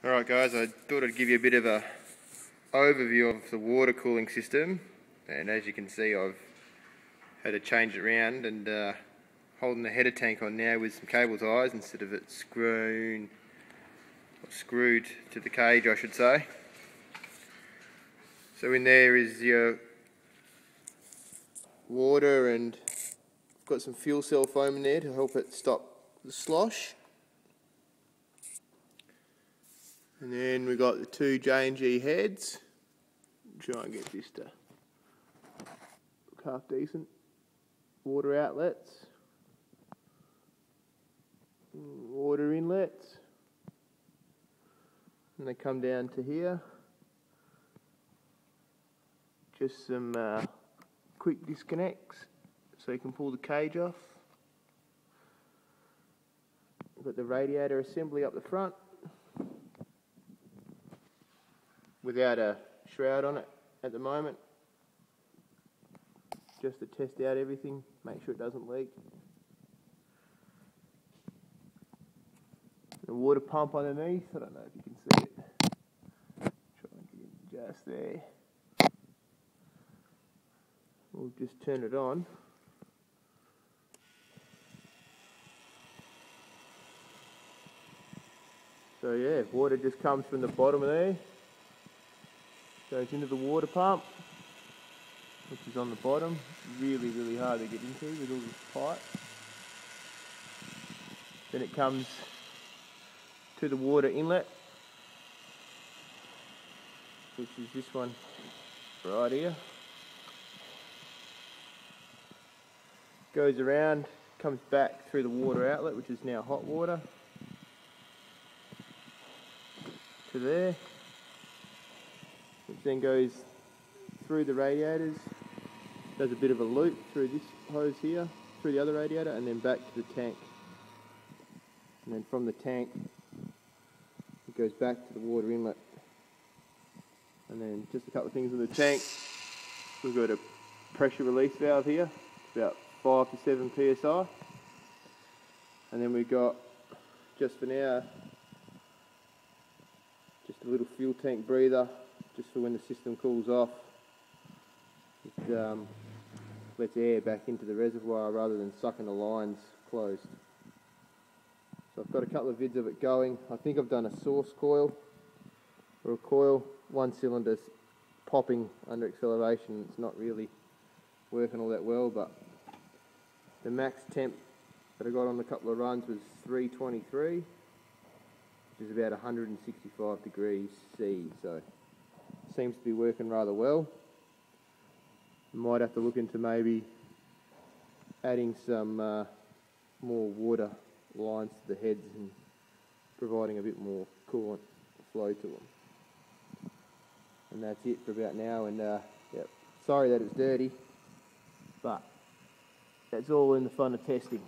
Alright guys, I thought I'd give you a bit of a overview of the water cooling system, and as you can see I've had to change it around and holding the header tank on now with some cable ties instead of it screwed to the cage, I should say. So in there is your water, and I've got some fuel cell foam in there to help it stop the slosh. And then we got the two J&G heads. Try and get this to look half decent. Water outlets, water inlets, and they come down to here. Just some quick disconnects so you can pull the cage off. We've got the radiator assembly up the front without a shroud on it at the moment, just to test out everything, make sure it doesn't leak. The water pump underneath, I don't know if you can see it. Try and get it just there. We'll just turn it on. So yeah, water just comes from the bottom of there, goes into the water pump, which is on the bottom. Really hard to get into with all this pipe. Then it comes to the water inlet, which is this one right here. Goes around, comes back through the water outlet, which is now hot water, to there, which then goes through the radiators, does a bit of a loop through this hose here, through the other radiator, and then back to the tank. And then from the tank, it goes back to the water inlet. And then just a couple of things in the tank. We've got a pressure release valve here, about 5 to 7 psi. And then we've got, just for now, just a little fuel tank breather, just for when the system cools off. It lets air back into the reservoir rather than sucking the lines closed. So I've got a couple of vids of it going. I think I've done a source coil, or a coil. One cylinder's popping under acceleration. It's not really working all that well, but the max temp that I got on a couple of runs was 323, which is about 165 degrees C, so it seems to be working rather well. Might have to look into maybe adding some more water lines to the heads and providing a bit more coolant flow to them. And that's it for about now, and yep, sorry that it's dirty, but that's all in the fun of testing.